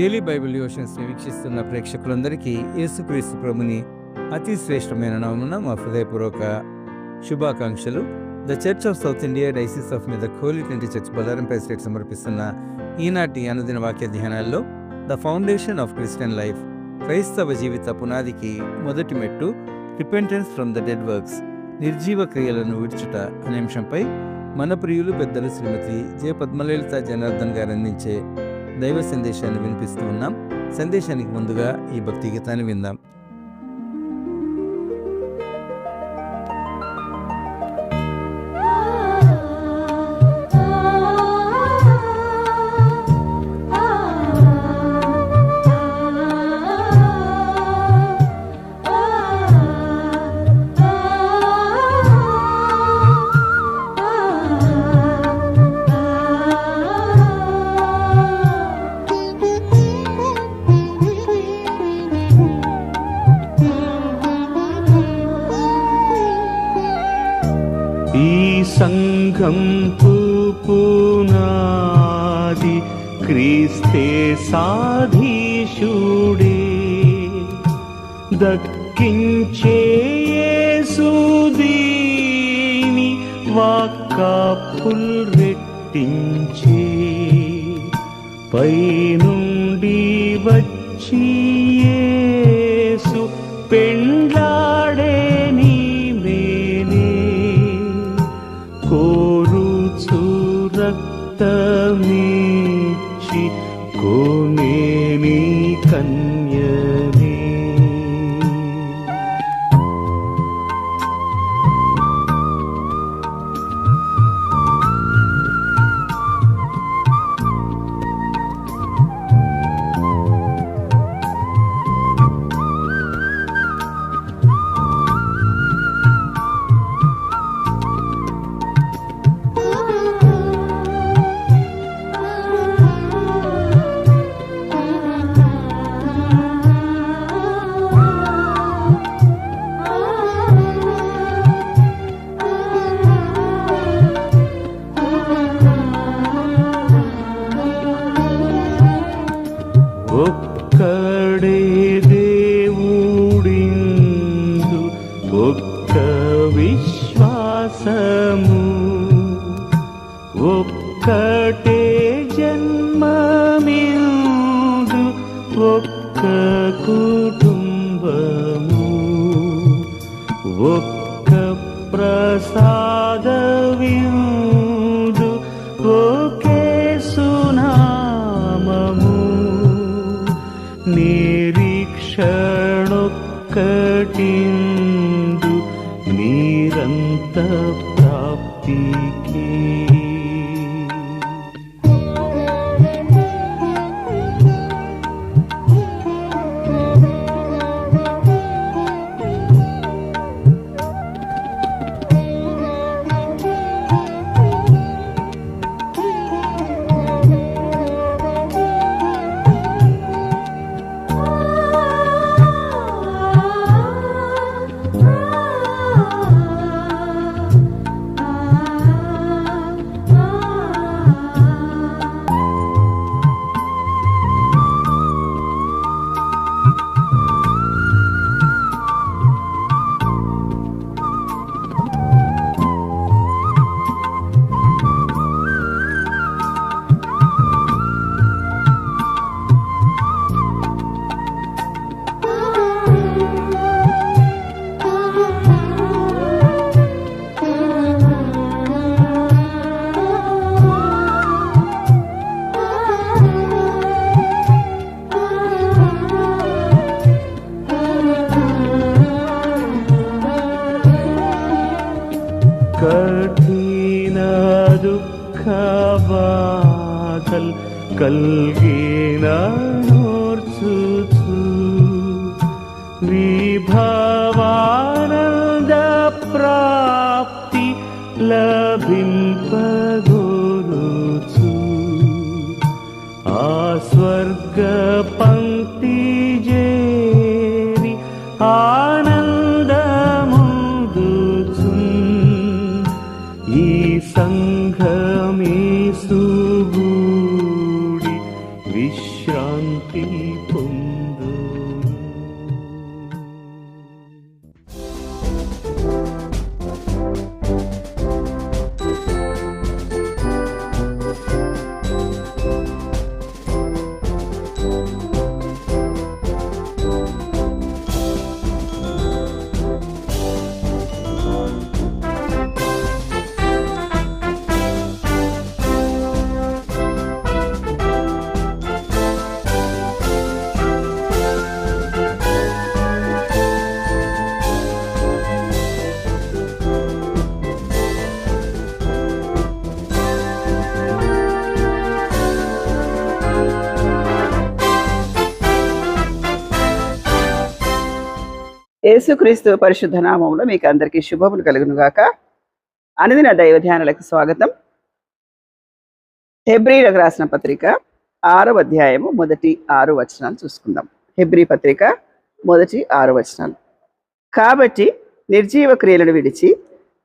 Daily Bible డివోషన్స్ని వీక్షిస్తున్న ప్రేక్షకులందరికీ యేసుక్రీస్తు ప్రభుని అతి శ్రేష్టమైన నామమున మా హృదయపూర్వక శుభాకాంక్షలు. The church of South India diocese of Medak holy trinity church బల్లారంపై స్టేట్ సమర్పిస్తున్న ఈనాటి అనుదిన వాక్య ధ్యానాల్లో the foundation of Christian life, క్రైస్తవ జీవిత పునాదికి మొదటి మెట్టు, repentance from the dead works, నిర్జీవ క్రియలను విడుచుట అనే అంశంపై మన ప్రియులు పెద్దలు శ్రీమతి జె పద్మలలిత జనార్దన్ గారు అందించే దైవ సందేశాన్ని వినిపిస్తూ ఉన్నాం. సందేశానికి ముందుగా ఈ భక్తి గీతాన్ని విందాం. ఈ సంఘం పునాది క్రీస్తే సాధీశుడే, దక్కించే యేసుదీని వాక్కాపుల్ రెట్టించే, పైనుండి వచ్చి యేసు పెండ్లాడే నీ మేనే, కోరుచు రక్తమిచ్చి కొనేని కన్యనే. ఒక్కడే దేవుడిందు ఒక్క విశ్వాసము, ఒక్కటే జన్మమిందు ఒక్క కుటుంబము, ఒక్క ప్రసాదవిందు ఒకే సునామము, నిరీక్షణొక్కటిందు నిరంత ప్రాప్తికి. కఠిన దుఃఖ బాధల్ కల్గిన నోర్చుచు, విభవానంద ప్రాప్తి లభింపగోరుచు, ఆ స్వర్గ పంక్తి జేరి ఆనందముందుచు, ఈ సంఘమే సుగూడి విశ్రాంతి యేసుక్రీస్తు పరిశుద్ధ నామములో మీకు అందరికీ శుభములు కలుగును గాక. అనుదిన దైవ ధ్యానాలకు స్వాగతం. హెబ్రీలకు రాసిన పత్రిక 6వ అధ్యాయము మొదటి 6 వచనాలు చూసుకుందాం. హెబ్రీ పత్రిక మొదటి 6 వచనాలు. కాబట్టి నిర్జీవ క్రియలను విడిచి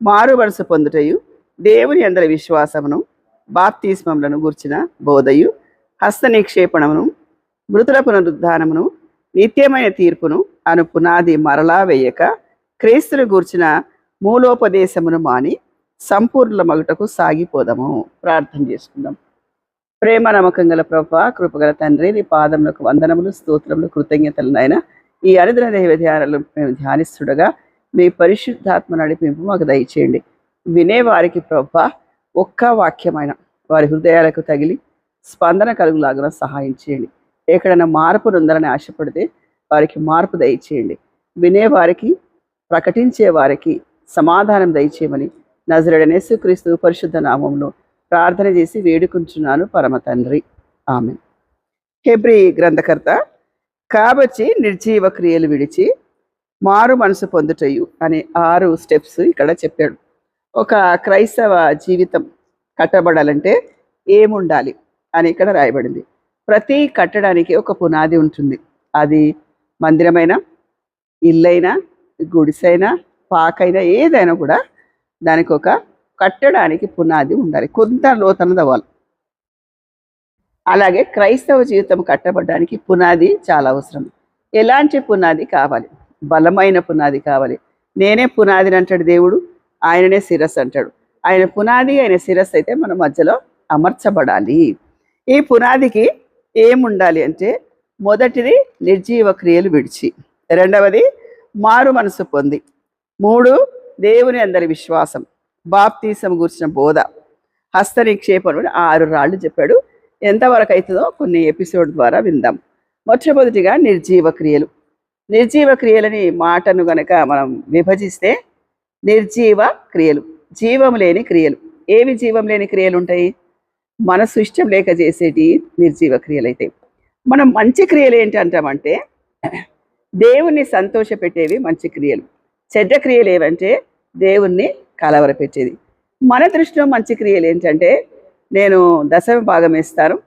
మారు మనసు పొందుటయు, దేవుని అందరి విశ్వాసమును, బాప్తిస్మములను గూర్చిన బోధయు, హస్త నిక్షేపణమును, మృతుల పునరుద్ధానమును, నిత్యమైన తీర్పును అను పునాది మరలా వేయక, క్రీస్తును గూర్చిన మూలోపదేశమును మాని సంపూర్ణ మగుటకు సాగిపోదాము. ప్రార్థన చేసుకుందాం. ప్రేమ నమ్మకం గల ప్రభువా, కృపగల తండ్రి, నీ పాదములకు వందనములు, స్తోత్రములు, కృతజ్ఞతలు నాయన. ఈ అనుదిన దైవ ధ్యానాలు మేము ధ్యానిస్తుండగా మీ పరిశుద్ధాత్మ నడిపింపు మాకు దయచేయండి. వినేవారికి ప్రభువా ఒక్క వాక్యమైన వారి హృదయాలకు తగిలి స్పందన కలుగులాగా సహాయం చేయండి. ఎక్కడైనా మార్పు ఉందని ఆశపడితే వారికి మార్పు దయచేయండి. వినేవారికి, ప్రకటించే వారికి సమాధానం దయచేయమని నజరేయుడైన యేసుక్రీస్తు పరిశుద్ధ నామములో ప్రార్థన చేసి వేడుకుంటున్నాను పరమ తండ్రి, ఆమేన్. హెబ్రీ గ్రంథకర్త కాబట్టి నిర్జీవ క్రియలు విడిచి మారు మనసు పొందుటయు అనే 6 స్టెప్స్ ఇక్కడ చెప్పాడు. ఒక క్రైస్తవ జీవితం కట్టబడాలంటే ఏముండాలి అని ఇక్కడ రాయబడింది. ప్రతి కట్టడానికి ఒక పునాది ఉంటుంది. అది మందిరమైనా, ఇల్లైనా, గుడిసైనా, పాకైనా, ఏదైనా కూడా దానికి ఒక కట్టడానికి పునాది ఉండాలి. కొంత లోతన అవ్వాలి. అలాగే క్రైస్తవ జీవితం కట్టబడడానికి పునాది చాలా అవసరం. ఎలాంటి పునాది కావాలి? బలమైన పునాది కావాలి. నేనే పునాదిని అంటాడు దేవుడు, ఆయననే శిరస్సు అంటాడు. ఆయన పునాది, ఆయన శిరస్సు అయితే మన మధ్యలో అమర్చబడాలి. ఈ పునాదికి ఏముండాలి అంటే, మొదటిది నిర్జీవ క్రియలు విడిచి, రెండవది మారు మనసు పొంది, 3 దేవుని అందరి విశ్వాసం, బాప్తీసం గురించిన బోధ, హస్త నిక్షేపణ 6 రాళ్ళు చెప్పాడు. ఎంతవరకు అవుతుందో కొన్ని ఎపిసోడ్ ద్వారా విందాం. మొట్టమొదటిగా నిర్జీవ క్రియలు. నిర్జీవ క్రియలని మాటను గనక మనం విభజిస్తే, నిర్జీవ క్రియలు జీవం లేని క్రియలు. ఏవి జీవం లేని క్రియలు ఉంటాయి? మనసు ఇష్టం లేక చేసేటి నిర్జీవ క్రియలు అయితే. మనం మంచి క్రియలు ఏంటి అంటామంటే, దేవుణ్ణి సంతోష పెట్టేవి మంచి క్రియలు. చెడ్డ క్రియలు ఏవంటే దేవుణ్ణి కలవరపెట్టేది. మన దృష్టిలో మంచి క్రియలు ఏంటంటే, నేను దశమ భాగం ఇస్తాను,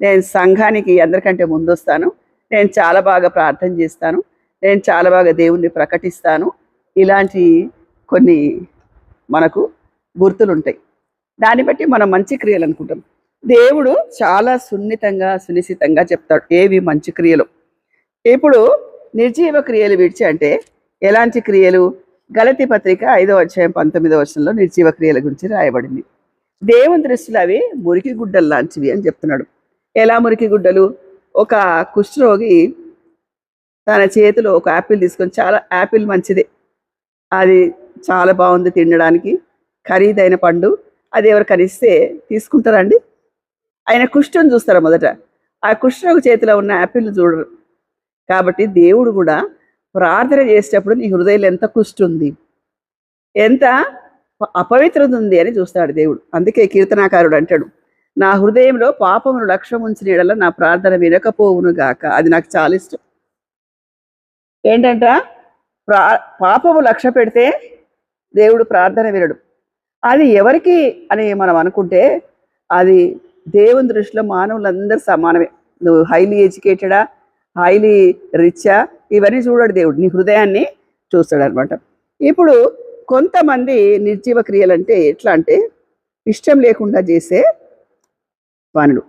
నేను సంఘానికి అందరికంటే ముందు వస్తాను, నేను చాలా బాగా ప్రార్థన చేస్తాను, నేను చాలా బాగా దేవుణ్ణి ప్రకటిస్తాను. ఇలాంటి కొన్ని మనకు గుర్తులు ఉంటాయి. దాన్ని బట్టి మనం మంచి క్రియలు అనుకుంటాం. దేవుడు చాలా సునిశ్చితంగా చెప్తాడు ఏవి మంచి క్రియలు. ఇప్పుడు నిర్జీవ క్రియలు విడిచి అంటే ఎలాంటి క్రియలు? గలతీ పత్రిక 5వ అధ్యాయం 19వ వచనంలో నిర్జీవ క్రియల గురించి రాయబడింది. దేవుని దృష్టిలో అవి మురికి గుడ్డలు లాంటివి అని చెప్తున్నాడు. ఎలా మురికి గుడ్డలు? ఒక కుష్ఠరోగి తన చేతిలో ఒక యాపిల్ తీసుకొని, చాలా యాపిల్ మంచిదే, అది చాలా బాగుంది తినడానికి, ఖరీదైన పండు, అది ఎవరు కనిస్తే తీసుకుంటారండి? ఆయన కుష్ఠం చూస్తారా మొదట? ఆ కుష్ఠరోగి చేతిలో ఉన్న యాపిల్ చూడరు. కాబట్టి దేవుడు కూడా ప్రార్థన చేసేటప్పుడు నీ హృదయంలో ఎంత కుష్ఠ ఉంది, ఎంత అపవిత్రత ఉంది అని చూస్తాడు దేవుడు. అందుకే కీర్తనాకారుడు అంటాడు, నా హృదయంలో పాపమును లక్ష్యం ఉంచిన యెడల నా ప్రార్థన వినకపోవును గాక. అది నాకు చాలా ఇష్టం. ఏంటంట? పాపము లక్ష్య పెడితే దేవుడు ప్రార్థన వినడు. అది ఎవరికి అని మనం అనుకుంటే, అది దేవుని దృష్టిలో మానవులందరూ సమానమే. నువ్వు హైలీ ఎడ్యుకేటెడా, హైలీ రిచ్చా, ఇవన్నీ చూడడు దేవుడు, నీ హృదయాన్ని చూస్తాడు అనమాట. ఇప్పుడు కొంతమంది నిర్జీవ క్రియలు అంటే ఎట్లా అంటే, ఇష్టం లేకుండా చేసే పనులు.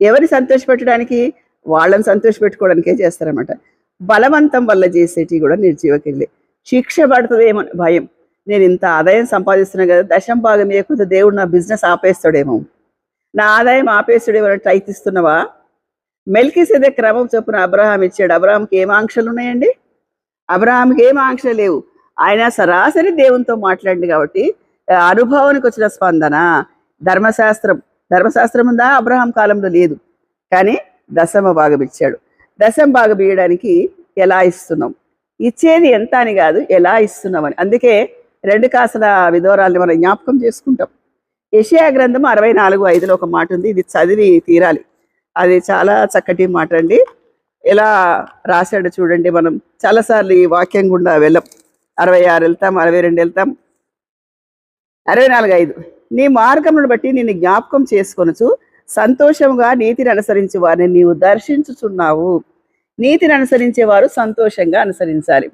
ఎవరిని సంతోషపెట్టడానికి? వాళ్ళని సంతోషపెట్టుకోవడానికే చేస్తారనమాట. బలవంతం వల్ల చేసేటివి కూడా నిర్జీవ క్రియలే. శిక్ష పడుతుందేమో భయం. నేను ఇంత ఆదాయం సంపాదిస్తున్నా కదా, దశం భాగం ఇవ్వకపోతే దేవుడు నా బిజినెస్ ఆపేస్తాడేమో, నా ఆదాయం ఆపేస్తాడేమో అని ప్రయత్నిస్తున్నావా? మెల్కీసెదెకు క్రమం చొప్పున అబ్రహాం ఇచ్చాడు. అబ్రహాంకి ఏం ఆంక్షలు ఉన్నాయండి? అబ్రహాంకి ఏం ఆంక్షలు లేవు. ఆయన సరాసరి దేవునితో మాట్లాడింది కాబట్టి అనుభవానికి వచ్చిన స్పందన. ధర్మశాస్త్రం ఉందా? అబ్రహాం కాలంలో లేదు, కానీ దశమ భాగం ఇచ్చాడు. దశమ భాగం ఇవ్వడానికి ఎలా ఇస్తున్నాం? ఇచ్చేది ఎంత అని కాదు, ఎలా ఇస్తున్నామని. అందుకే 2 కాసుల విధవరాల్ని మనం జ్ఞాపకం చేసుకుంటాం. యెషయా గ్రంథం 64:5లో ఒక మాట ఉంది, ఇది చదివి తీరాలి. అది చాలా చక్కటి మాట అండి. ఎలా రాశాడో చూడండి. మనం చాలాసార్లు ఈ వాక్యం గుండా వెళ్ళం. 66 వెళ్తాం, 62 వెళ్తాం, 64:5. నీ మార్గమును బట్టి నిన్ను జ్ఞాపకం చేసుకొనుచు సంతోషముగా నీతిని అనుసరించి వారిని నీవు దర్శించుచున్నావు. నీతిని అనుసరించేవారు సంతోషంగా అనుసరించాలి.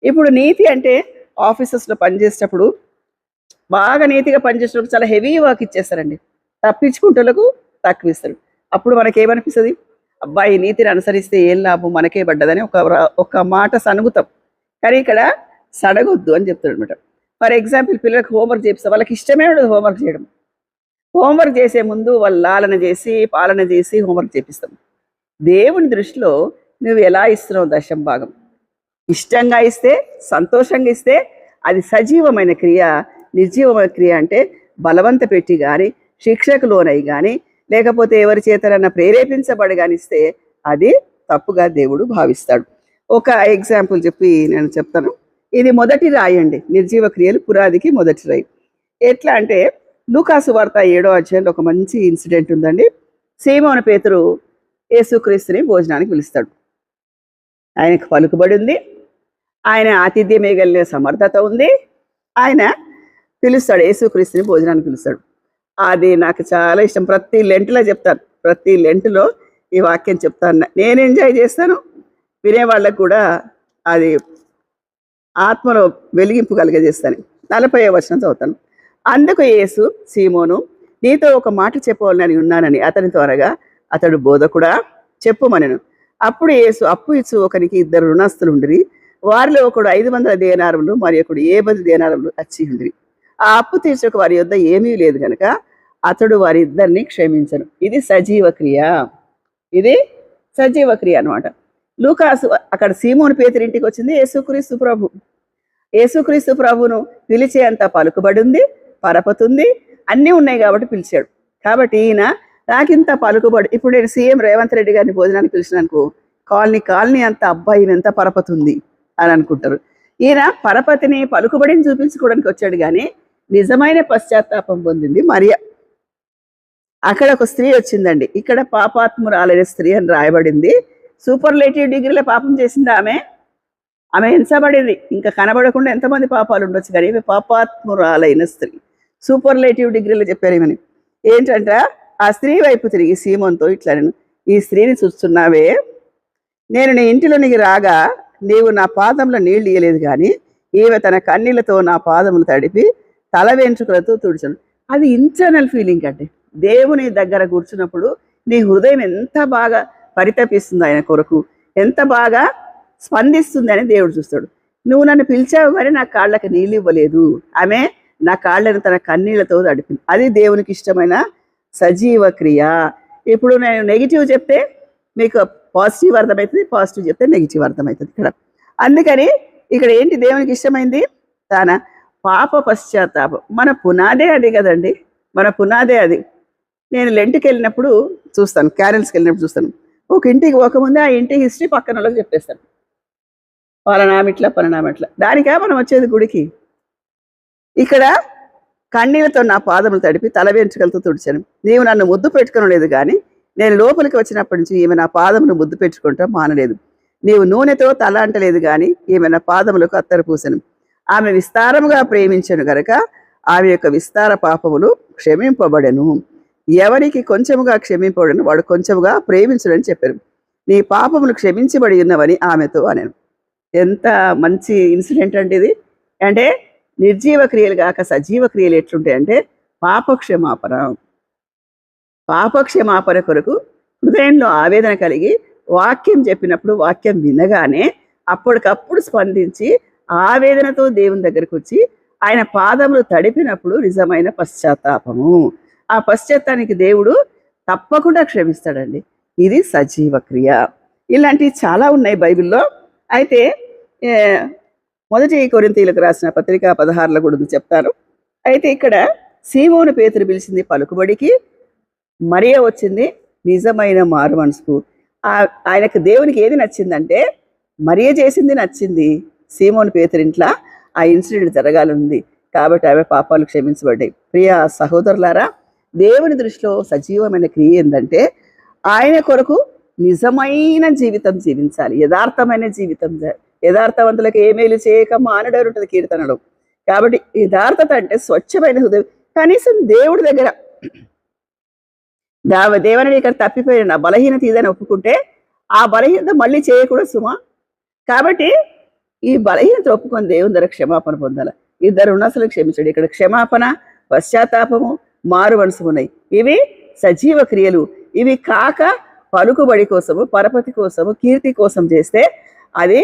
ఇప్పుడు నీతి అంటే ఆఫీసెస్లో పనిచేసేటప్పుడు బాగా నీతిగా పనిచేసేటప్పుడు చాలా హెవీ వర్క్ ఇచ్చేస్తారండి. తప్పించుకుంటలకు తక్కువ ఇస్తారు. అప్పుడు మనకేమనిపిస్తుంది, అబ్బాయి నీతిని అనుసరిస్తే ఏం లాభం, మనకే పడ్డదని ఒక మాట సనుగుతాం. కానీ ఇక్కడ సడగొద్దు అని చెప్తాడు అనమాట. ఫర్ ఎగ్జాంపుల్, పిల్లలకు హోంవర్క్ చేపిస్తాం, వాళ్ళకి ఇష్టమే ఉండదు హోంవర్క్ చేయడం. హోంవర్క్ చేసే ముందు వాళ్ళు లాలన చేసి పాలన చేసి హోంవర్క్ చేపిస్తాం. దేవుని దృష్టిలో నువ్వు ఎలా ఇస్తున్నావు దశం భాగం, ఇష్టంగా ఇస్తే, సంతోషంగా ఇస్తే అది సజీవమైన క్రియ. నిర్జీవమైన క్రియ అంటే బలవంత పెట్టి కానీ, శిక్షకు లోనై కానీ, లేకపోతే ఎవరి చేతనన్నా ప్రేరేపించబడి కానీ ఇస్తే అది తప్పుగా దేవుడు భావిస్తాడు. ఒక ఎగ్జాంపుల్ చెప్పి నేను చెప్తాను. ఇది మొదటి రాయి అండి, నిర్జీవ క్రియలు పునాదికి మొదటి రాయి. ఎట్లా అంటే లూకాసు వార్త 7వ అధ్యాయంలో ఒక మంచి ఇన్సిడెంట్ ఉందండి. సీమోను పేతురు యేసుక్రీస్తుని భోజనానికి పిలుస్తాడు. ఆయనకు పలుకుబడి ఉంది, ఆయన ఆతిథ్యమేగలిగే సమర్థత ఉంది. ఆయన పిలుస్తాడు, యేసుక్రీస్తుని భోజనానికి పిలుస్తాడు. అది నాకు చాలా ఇష్టం. ప్రతి లెంట్లో చెప్తాను, ప్రతి లెంట్లో ఈ వాక్యం చెప్తాను. నేను ఎంజాయ్ చేస్తాను, వినేవాళ్ళకు కూడా అది ఆత్మలో వెలిగింపు కలిగజేస్తాను. 40వ వచనం చదువుతాను. అందుకు యేసు, సీమోను, నీతో ఒక మాట చెప్పవాలని ఉన్నానని అతని త్వరగా అతడు బోధకుడా చెప్పుమనెను. అప్పుడు యేసు, అప్పు ఇచ్చు ఒకరికి 2 రుణస్తులు ఉండిరి. వారిలో ఒకడు 500 దేనారములు, మరి ఒకడు 70 దేనారములు అచ్చి ఉండిరి. ఆ అప్పు తీర్చక వారి యొద్ద ఏమీ లేదు గనక అతడు వారిద్దరిని క్షమించను. ఇది సజీవ క్రియ, ఇది సజీవ క్రియ అనమాట. లూకాసు అక్కడ సీమోను పేతురు ఇంటికి వచ్చింది యేసుక్రీస్తు ప్రభు. యేసుక్రీస్తు ప్రభును పిలిచే అంత పలుకుబడి ఉంది, పరపతుంది, అన్నీ ఉన్నాయి కాబట్టి పిలిచాడు. కాబట్టి ఈయన నాకింత పలుకుబడి, ఇప్పుడు నేను సీఎం రేవంత్ రెడ్డి గారిని భోజనానికి పిలిచినానుకో, కాలనీ అంత అబ్బాయి ఎంత పరపతుంది అని అనుకుంటారు. ఈయన పరపతిని పలుకుబడిని చూపించుకోవడానికి వచ్చాడు, కానీ నిజమైన పశ్చాత్తాపం పొందింది మరియ. అక్కడ ఒక స్త్రీ వచ్చిందండి. ఇక్కడ పాపాత్మురాలైన స్త్రీ అని రాయబడింది. సూపర్లేటివ్ డిగ్రీలో పాపం చేసింది ఆమె ఎంచబడింది. ఇంకా కనబడకుండా ఎంతమంది పాపాలు ఉండొచ్చు, కానీ పాపాత్మురాలైన స్త్రీ. సూపర్లేటివ్ డిగ్రీలో చెప్పారు ఏమని. ఏంటంట, ఆ స్త్రీ వైపు తిరిగి సీమోన్తో ఇట్లా, నేను ఈ స్త్రీని చూస్తున్నావే, నేను నీ ఇంటిలోనికి రాగా నీవు నా పాదంలో నీళ్లు ఇయ్యలేదు, కానీ ఈమె తన కన్నీళ్లతో నా పాదములు తడిపి తల వెంట్రుకలతో తుడిచాను. అది ఇంటర్నల్ ఫీలింగ్ అండి. దేవుని దగ్గర కూర్చున్నప్పుడు నీ హృదయం ఎంత బాగా పరితపిస్తుంది ఆయన కొరకు, ఎంత బాగా స్పందిస్తుంది అని దేవుడు చూస్తాడు. నువ్వు నన్ను పిలిచావు కానీ నా కాళ్ళకి నీళ్ళు ఇవ్వలేదు, ఆమె నా కాళ్ళని తన కన్నీళ్లతో తడిపింది. అది దేవునికి ఇష్టమైన సజీవ క్రియ. ఇప్పుడు నేను నెగిటివ్ చెప్తే మీకు పాజిటివ్ అర్థమవుతుంది, పాజిటివ్ చెప్తే నెగిటివ్ అర్థమవుతుంది ఇక్కడ. అందుకని ఇక్కడ ఏంటి దేవునికి ఇష్టమైంది, తన పాప పశ్చాత్తాపం. మన పునాదే అది కదండి, మన పునాదే అది. నేను లెంట్కి వెళ్ళినప్పుడు చూస్తాను, క్యారల్స్కి వెళ్ళినప్పుడు చూస్తాను, ఒక ఇంటికి పోకముందే ఆ ఇంటి హిస్టరీ పక్కన వాళ్ళకి చెప్పేస్తాను, పలనామిట్లా. దానికా మనం వచ్చేది గుడికి. ఇక్కడ కన్నీళ్ళతో నా పాదములు తడిపి తల వెంట్రుకలతో తుడిచాను. నీవు నన్ను ముద్దు పెట్టుకోలేదు, కానీ నేను లోపలికి వచ్చినప్పటి నుంచి ఈమె నా పాదమును ముద్దు పెట్టుకుంటా మానలేదు. నీవు నూనెతో తల అంటలేదు, కానీ ఈమె నా పాదములకు అత్తరు పూసను. ఆమె విస్తారముగా ప్రేమించను గనక ఆమె యొక్క విస్తార పాపములు క్షమింపబడెను. ఎవరికి కొంచెముగా క్షమింపబడను వాడు కొంచెముగా ప్రేమించడని చెప్పారు. నీ పాపములు క్షమించబడి ఉన్నవని ఆమెతో అనేను. ఎంత మంచి ఇన్సిడెంట్ అంటే ఇది. అంటే నిర్జీవ క్రియలు కాక సజీవ క్రియలు ఎట్లుంటాయంటే పాపక్షమాపణ కొరకు హృదయంలో ఆవేదన కలిగి వాక్యం చెప్పినప్పుడు వాక్యం వినగానే అప్పటికప్పుడు స్పందించి ఆవేదనతో దేవుని దగ్గరికి వచ్చి ఆయన పాదములు తడిపినప్పుడు నిజమైన పశ్చాత్తాపము. ఆ పశ్చాత్తానికి దేవుడు తప్పకుండా క్షమిస్తాడండి. ఇది సజీవ క్రియ. ఇలాంటివి చాలా ఉన్నాయి బైబిల్లో. అయితే 1 కొరింథీయులకు రాసిన పత్రిక 16లో కూడా చెప్తాను. అయితే ఇక్కడ సీమోను పేతురు పిలిచింది పలుకుబడికి, మరియ వచ్చింది నిజమైన మారు మనసుకు. ఆయనకు దేవునికి ఏది నచ్చిందంటే మరియ చేసింది నచ్చింది. సీమోను పేతురు ఇంట్లో ఆ ఇన్సిడెంట్ జరగాలని కాబట్టి ఆమె పాపాలు క్షమించబడ్డాయి. ప్రియ సహోదరులారా, దేవుని దృష్టిలో సజీవమైన క్రియ ఏంటంటే ఆయన కొరకు నిజమైన జీవితం జీవించాలి, యథార్థమైన జీవితం. యథార్థవంతులకు ఏ మేలు చేయక మానడారు ఉంటుంది కీర్తనలో. కాబట్టి యథార్థత అంటే స్వచ్ఛమైన హృదయం. కనీసం దేవుడి దగ్గర దేవని ఇక్కడ తప్పిపోయిన నా బలహీనత ఇదని ఒప్పుకుంటే ఆ బలహీనత మళ్ళీ చేయకూడదు సుమా. కాబట్టి ఈ బలహీనత ఒప్పుకొని దేవుని దగ్గర క్షమాపణ పొందాలి. ఇద్దరు ఉన్నసలు క్షమించండి. ఇక్కడ క్షమాపణ, పశ్చాత్తాపము, మారు మనసు ఉన్నాయి. ఇవి సజీవ క్రియలు. ఇవి కాక పలుకుబడి కోసము, పరపతి కోసము, కీర్తి కోసం చేస్తే అది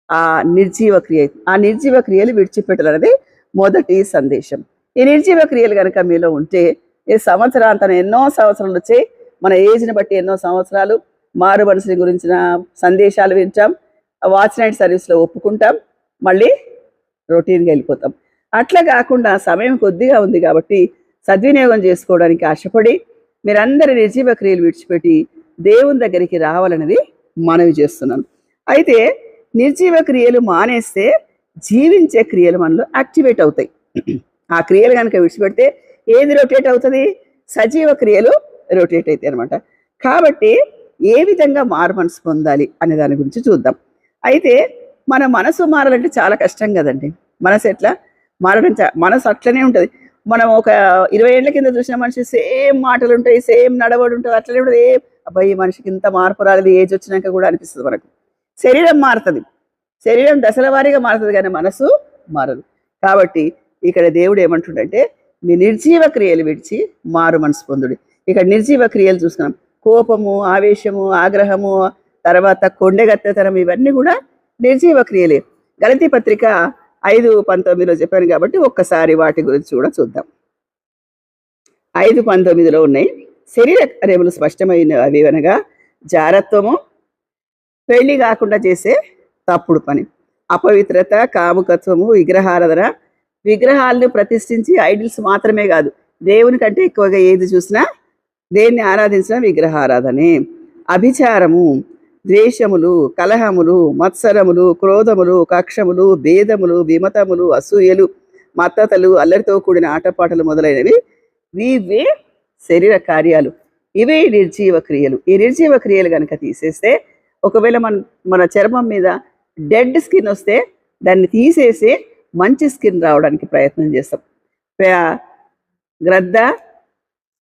ఆ నిర్జీవ క్రియ. ఆ నిర్జీవ క్రియలు విడిచిపెట్టాలన్నది మొదటి సందేశం. ఈ నిర్జీవ క్రియలు కనుక మీలో ఉంటే ఈ సంవత్సరాంతరం ఎన్నో సంవత్సరాలు వచ్చాయి. మన ఏజ్ని బట్టి ఎన్నో సంవత్సరాలు మారు మనసుని గురించిన సందేశాలు వింటాం, వాచ్ నైట్ సర్వీస్లో ఒప్పుకుంటాం, మళ్ళీ రొటీన్గా వెళ్ళిపోతాం. అట్లా కాకుండా సమయం కొద్దిగా ఉంది కాబట్టి సద్వినియోగం చేసుకోవడానికి ఆశపడి మీరందరి నిర్జీవ క్రియలు విడిచిపెట్టి దేవుని దగ్గరికి రావాలనేది మనవి చేస్తున్నాను. అయితే నిర్జీవ క్రియలు మానేస్తే జీవించే క్రియలు మనలో యాక్టివేట్ అవుతాయి. ఆ క్రియలు కనుక విడిచిపెడితే ఏది రొటేట్ అవుతుంది? సజీవ క్రియలు రొటేట్ అవుతాయి అనమాట. కాబట్టి ఏ విధంగా మారు మనసు పొందాలి అనే దాని గురించి చూద్దాం. అయితే మన మనసు మారాలంటే చాలా కష్టం కదండి. మనసు ఎట్లా మారడం? మనసు అట్లనే ఉంటుంది. మనం ఒక 20 ఏళ్ల కింద చూసిన మనిషి సేమ్ మాటలు ఉంటాయి, సేమ్ నడవడి ఉంటుంది, అట్లనే ఉంటుంది. అబ్బాయి ఈ మనిషికి ఇంత మార్పు రాలేదు ఏజ్ వచ్చినాక కూడా అనిపిస్తుంది మనకు. శరీరం మారుతుంది, శరీరం దశల వారీగా మారుతుంది, కానీ మనసు మారదు. కాబట్టి ఇక్కడ దేవుడు ఏమంటుండంటే మీ నిర్జీవ క్రియలు విడిచి మారు మనసు పొందుడి. ఇక్కడ నిర్జీవ క్రియలు చూస్తున్నాం. కోపము, ఆవేశము, ఆగ్రహము, తర్వాత కొండెగత్తెతనం, ఇవన్నీ కూడా నిర్జీవ క్రియలే. గలతీ పత్రిక 5:19 చెప్పాను కాబట్టి ఒక్కసారి వాటి గురించి కూడా చూద్దాం. 5:19 ఉన్నాయి. శరీర కార్యములు స్పష్టమైన అవి అనగా జారత్వము, పెళ్లి కాకుండా చేసే తప్పుడు పని, అపవిత్రత, కాముకత్వము, విగ్రహారాధన. విగ్రహాలను ప్రతిష్ఠించి ఐడిల్స్ మాత్రమే కాదు, దేవుని కంటే ఎక్కువగా ఏది చూసినా, దేన్ని ఆరాధించినా విగ్రహారాధనే. అభిచారము, ద్వేషములు, కలహములు, మత్సరములు, క్రోధములు, కక్షములు, భేదములు, విమతములు, అసూయలు, మత్తతలు, అల్లరితో కూడిన ఆటపాటలు మొదలైనవి ఇవే శరీర కార్యాలు. ఇవే నిర్జీవ క్రియలు. ఈ నిర్జీవ క్రియలు కనుక తీసేస్తే, ఒకవేళ మన చర్మం మీద డెడ్ స్కిన్ వస్తే దాన్ని తీసేసి మంచి స్కిన్ రావడానికి ప్రయత్నం చేస్తాం. గ్రద్ద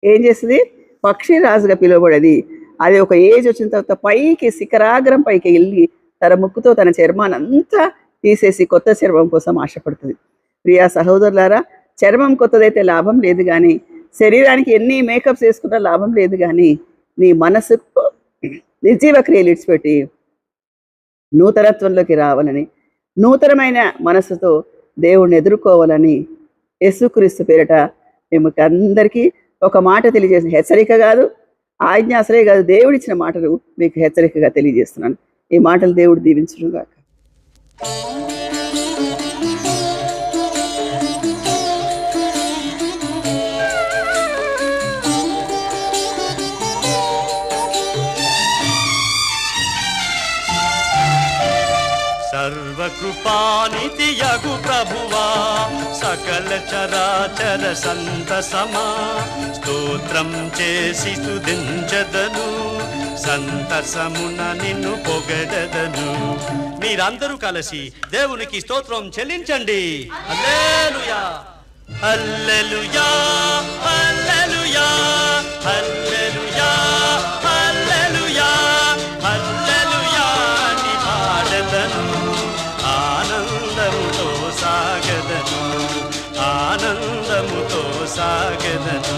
ఏం చేస్తుంది? పక్షిరాజుగా పిలువబడేది. అది ఒక ఏజ్ వచ్చిన తర్వాత పైకి శిఖరాగ్రం పైకి వెళ్ళి తన ముక్కుతో తన చర్మాన్ని అంతా తీసేసి కొత్త చర్మం కోసం ఆశపడుతుంది. ప్రియా సహోదరులారా, చర్మం కొత్తదైతే లాభం లేదు, కానీ శరీరానికి ఎన్ని మేకప్స్ వేసుకున్నా లాభం లేదు. కానీ నీ మనసుకు నిర్జీవ క్రియలు ఇడిచిపెట్టి నూతనత్వంలోకి రావాలని, నూతనమైన మనసుతో దేవుణ్ణి ఎదుర్కోవాలని యేసుక్రీస్తు పేరిట మేము అందరికీ ఒక మాట తెలియజేసిన, హెచ్చరిక కాదు, ఆజ్ఞ అసలే కాదు, దేవుడిచ్చిన మాటలు మీకు హెచ్చరికగా తెలియజేస్తున్నాను. ఈ మాటలు దేవుడు దీవించును గాక. సర్వకృపానిధి యగు ప్రభువా, సకల చరాచర సంతసమా, స్తోత్రం చేసి స్తుతించదను, సంతసమున నిన్ను పొగడదను. మీరందరూ కలిసి దేవునికి స్తోత్రం చెల్లించండి. హల్లెలూయా, హల్లెలూయా, హల్లెలూయా, హల్లెలూయా, హల్లెలూయా, హల్లెలూయా అని పాడదను. ఆనందముతో సాగదను, ఆనందముతో సాగదను.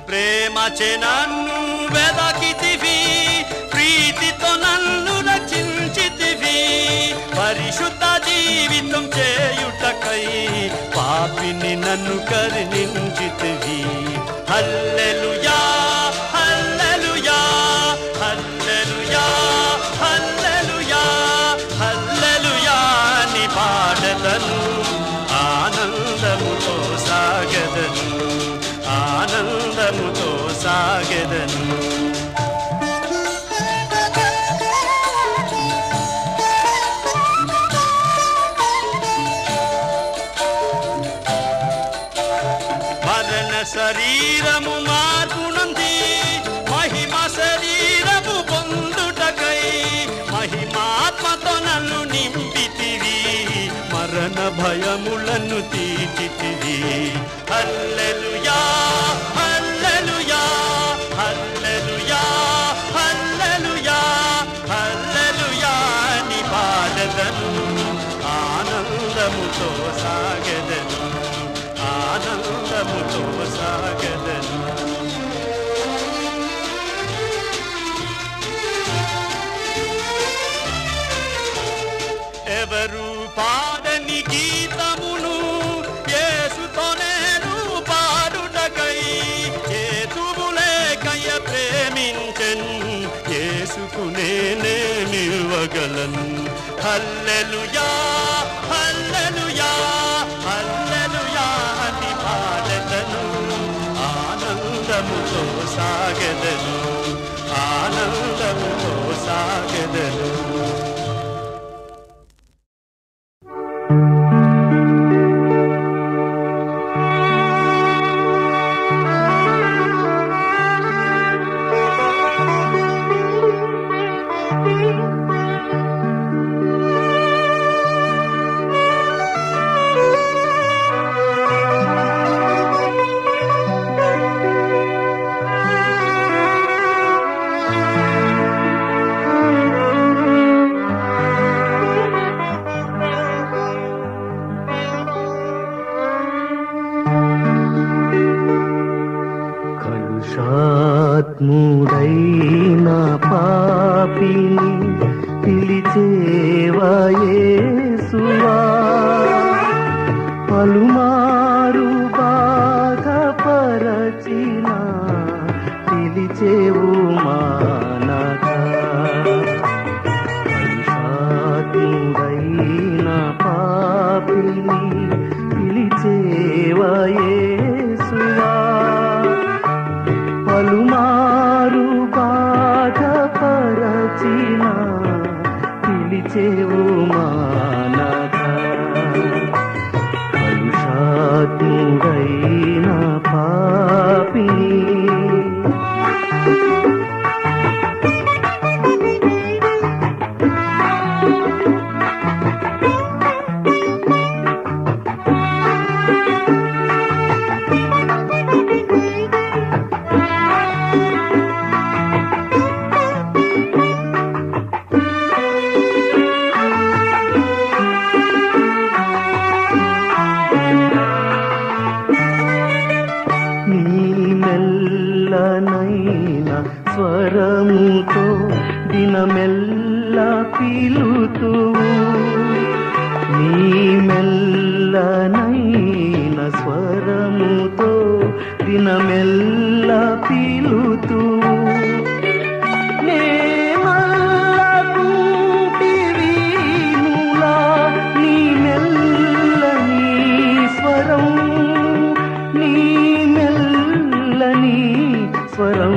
ప్రేమచే నన్ను వెదకితివి, ప్రీతితో నన్ను రక్షించితివి, పరిశుద్ధ జీవితం చేయుటకై పాపిని నన్ను కరుణించితివి. హల్లెలూయా, హల్లెలూయా, హల్లెలూయా, హల్లెలూయా, హల్లెలూయా అని పాడదను. ఆనందముతో సాగదను, ఆనందముతో సాగదను. శరీరము మార్పునంది మహిమ శరీరము పొందుటకై మహిమాత్మతో నన్ను నింపితివి మరణ భయములను తీర్చితివి హల్లెలూయా హల్లెలూయా హల్లెలూయా హల్లెలూయా హల్లెలూయా ని పాడెదను ఆనందముతో సాగెదను ఆనందముతో సాగెదను ఎవరు పాడని గీతమును యేసుతో నేను పాడుటకై హేతువులేకయ ప్రేమించెను యేసుకు నేనేమివ్వగలను హల్లెలూయా హల్లెలూయా హల్లెలూయా అని పాడెదను ఆనందముతో సాగెదను ఆనందముతో సాగెదను కలుషాత్ముడైన పాపిని పిలిచేవా యేసువా పలుమారు బాధపరచిన పిలిచేవు మానక కలుషాత్ముడైన పాపిని పిలిచేవా యేసువా పలుమారు బాధపరచిన పిలిచేవు మానక కలుషాత్ముడైన పాపిని స్వరముతో దినమెల్ల పిలుతూ నీ మెల్లనైన స్వరముతో దినమెల్ల పిలుతూ నీ మెల్లని స్వరం నీ మెల్లని స్వరం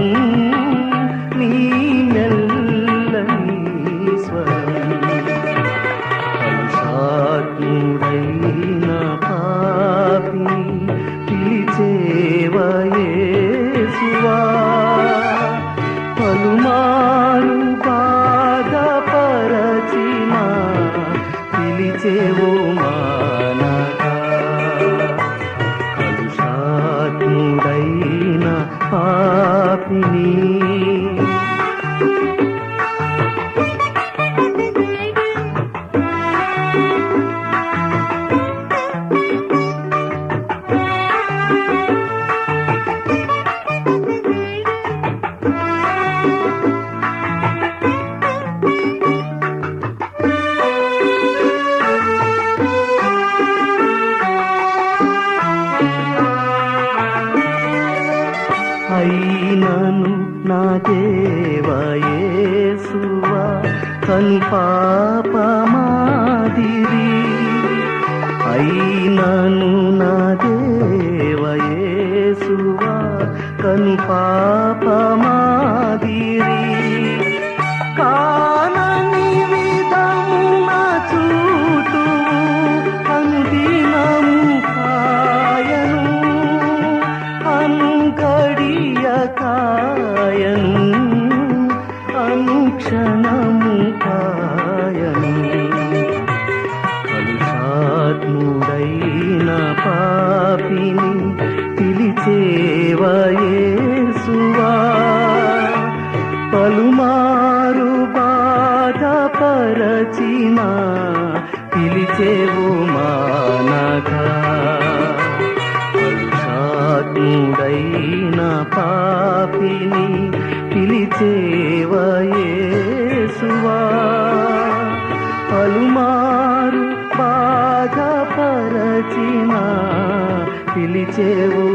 నీ మెల్లని స్వరం కలుషాత్ముడైన పాపి పిలిచేవా యేసువా పలుమారు బాధపరచిన పిలిచేవు మానక కలుషాత్ముడైన పాపిని అయినను నా దేవా యేసువా కను పాపమాదిరి అయినను నా దేవా యేసువా కను పాపమాదిరి కానని విధమున చూతూ అనుదినము కాయను కడియ కాయను అనుక్షణము కాయను కలుషాత్ముడైన పాపిని పిలిచేవా యేసువా పలుమారు బాధపరచిన పిలిచేవు మానగా కలుషాత్ముడైన పాపిని పిలిచేవా యేసువా పలుమారు బాధపరచిన పిలిచేవు